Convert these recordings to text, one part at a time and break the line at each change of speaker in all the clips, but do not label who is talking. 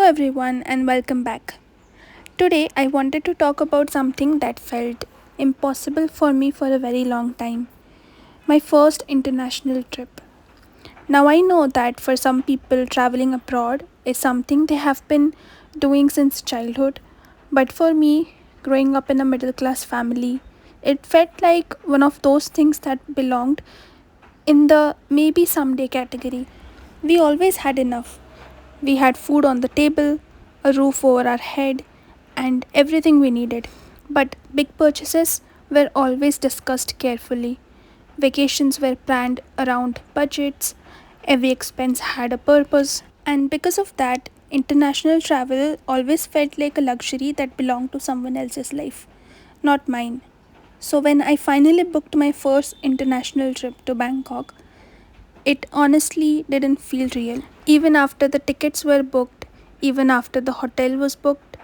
everyone, and welcome back. Today, I wanted to talk about something that felt impossible for me for a very long time, my first international trip. Now, I know that for some people, traveling abroad is something they have been doing since childhood, but for me, growing up in a middle class family, it felt like one of those things that belonged in the maybe someday category. We always had enough. We had food on the table, a roof over our head, and everything we needed. But big purchases were always discussed carefully. Vacations were planned around budgets, every expense had a purpose, and because of that, international travel always felt like a luxury that belonged to someone else's life, not mine. So, when I finally booked my first international trip to Bangkok, it honestly didn't feel real. Even after the tickets were booked, even after the hotel was booked,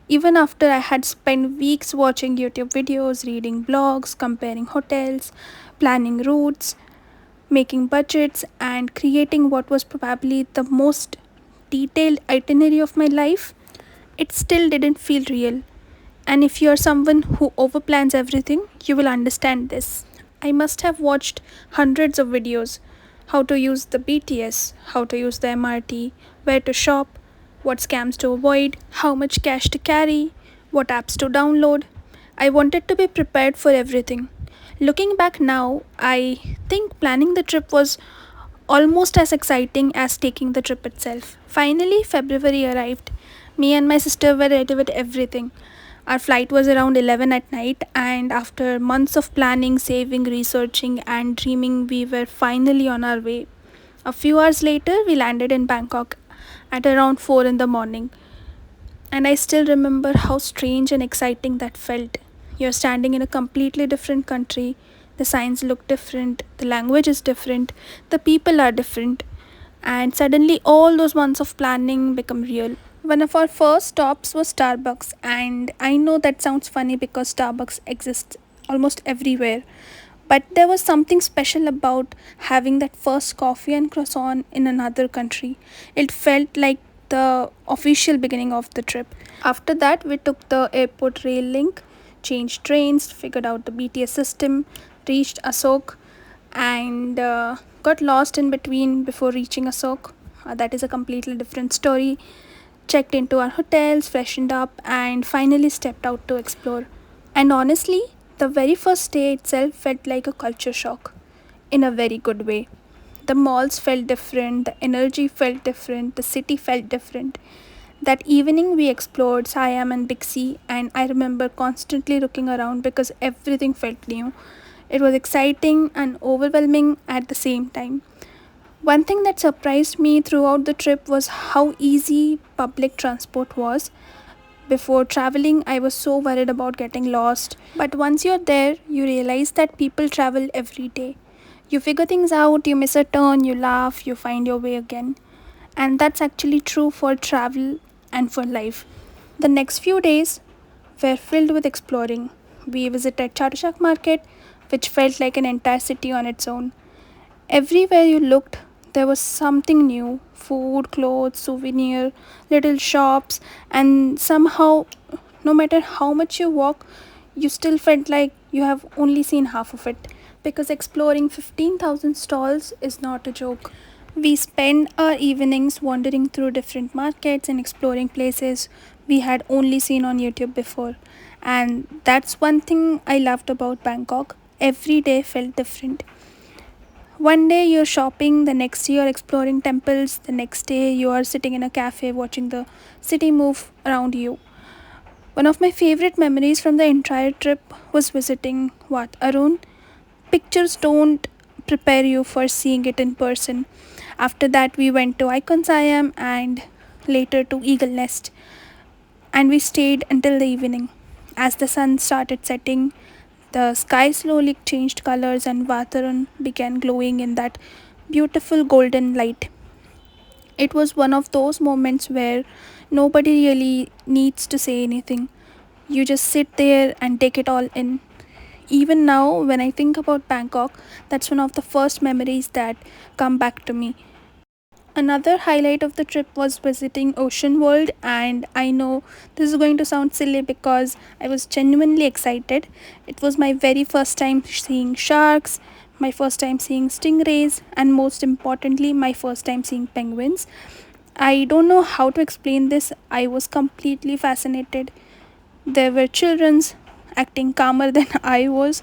even after I had spent weeks watching YouTube videos, reading blogs, comparing hotels, planning routes, making budgets, and creating what was probably the most detailed itinerary of my life, it still didn't feel real. And if you're someone who overplans everything, you will understand this. I must have watched hundreds of videos: how to use the BTS, how to use the MRT, where to shop, what scams to avoid, how much cash to carry, what apps to download. I wanted to be prepared for everything. Looking back now, I think planning the trip was almost as exciting as taking the trip itself. Finally, February arrived. Me and my sister were ready with everything. Our flight was around 11 at night, and after months of planning, saving, researching, and dreaming, we were finally on our way. A few hours later, we landed in Bangkok at around 4 in the morning, and I still remember how strange and exciting that felt. You're standing in a completely different country, the signs look different, the language is different, the people are different, and suddenly all those months of planning become real. One of our first stops was Starbucks, and I know that sounds funny because Starbucks exists almost everywhere. But there was something special about having that first coffee and croissant in another country. It felt like the official beginning of the trip. After that, we took the airport rail link, changed trains, figured out the BTS system, reached Asok, and got lost in between before reaching Asok. That is a completely different story. Checked into our hotels, freshened up, and finally stepped out to explore. And honestly, the very first day itself felt like a culture shock in a very good way. The malls felt different, the energy felt different, the city felt different. That evening, we explored Siam and Bixi, and I remember constantly looking around because everything felt new. It was exciting and overwhelming at the same time. One thing that surprised me throughout the trip was how easy public transport was. Before traveling, I was so worried about getting lost. But once you're there, you realize that people travel every day. You figure things out, you miss a turn, you laugh, you find your way again. And that's actually true for travel and for life. The next few days were filled with exploring. We visited Chatuchak Market, which felt like an entire city on its own. Everywhere you looked, there was something new: food, clothes, souvenir, little shops, and somehow, no matter how much you walk, you still felt like you have only seen half of it. Because exploring 15,000 stalls is not a joke. We spend our evenings wandering through different markets and exploring places we had only seen on YouTube before. And that's one thing I loved about Bangkok. Every day felt different. One day you're shopping, the next day you're exploring temples, the next day you are sitting in a cafe watching the city move around you. One of my favorite memories from the entire trip was visiting Wat Arun. Pictures don't prepare you for seeing it in person. After that, we went to Icon Siam and later to Eagle Nest, and we stayed until the evening. As the sun started setting, the sky slowly changed colors and Vataran began glowing in that beautiful golden light. It was one of those moments where nobody really needs to say anything. You just sit there and take it all in. Even now, when I think about Bangkok, that's one of the first memories that come back to me. Another highlight of the trip was visiting Ocean World, and I know this is going to sound silly because I was genuinely excited. It was my very first time seeing sharks, my first time seeing stingrays, and most importantly, my first time seeing penguins. I don't know how to explain this. I was completely fascinated. There were children's acting calmer than I was.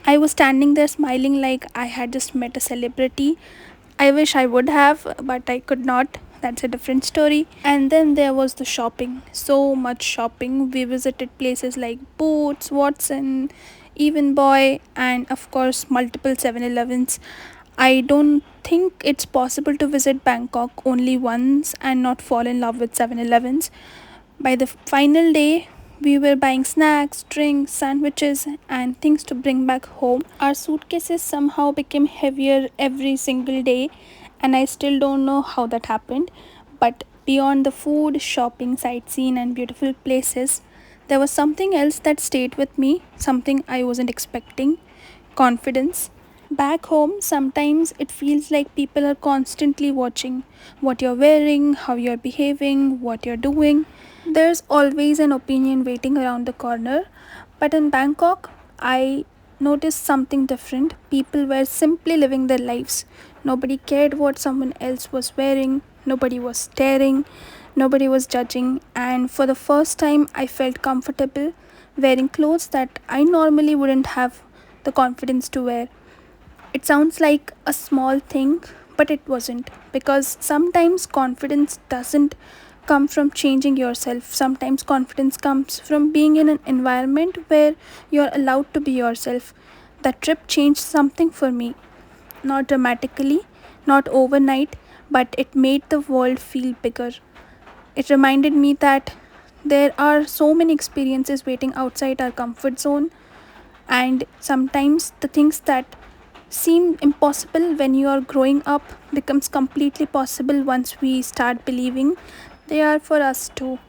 I was standing there smiling like I had just met a celebrity. I wish I would have, but I could not. That's a different story. And then there was the shopping. So much shopping. We visited places like Boots, Watson, Even Boy, and of course, multiple 7-Elevens. I don't think it's possible to visit Bangkok only once and not fall in love with 7-Elevens. By the final day, we were buying snacks, drinks, sandwiches, and things to bring back home. Our suitcases somehow became heavier every single day, and I still don't know how that happened. But beyond the food, shopping, sightseeing, and beautiful places, there was something else that stayed with me, something I wasn't expecting: confidence. Back home, sometimes it feels like people are constantly watching what you're wearing, how you're behaving, what you're doing. There's always an opinion waiting around the corner. But in Bangkok, I noticed something different. People were simply living their lives. Nobody cared what someone else was wearing, nobody was staring, nobody was judging. And for the first time, I felt comfortable wearing clothes that I normally wouldn't have the confidence to wear. It sounds like a small thing, but it wasn't. Because sometimes confidence doesn't come from changing yourself. Sometimes confidence comes from being in an environment where you're allowed to be yourself. That trip changed something for me. Not dramatically, not overnight, but it made the world feel bigger. It reminded me that there are so many experiences waiting outside our comfort zone, and sometimes the things that seem impossible when you are growing up becomes completely possible once we start believing they are for us too.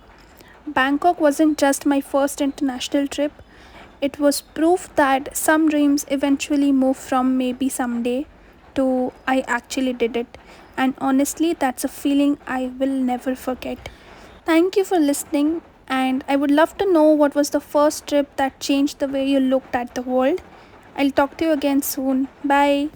Bangkok wasn't just my first international trip, it was proof that some dreams eventually move from maybe someday to I actually did it. And honestly, that's a feeling I will never forget. Thank you for listening, and I would love to know what was the first trip that changed the way you looked at the world. I'll talk to you again soon. Bye.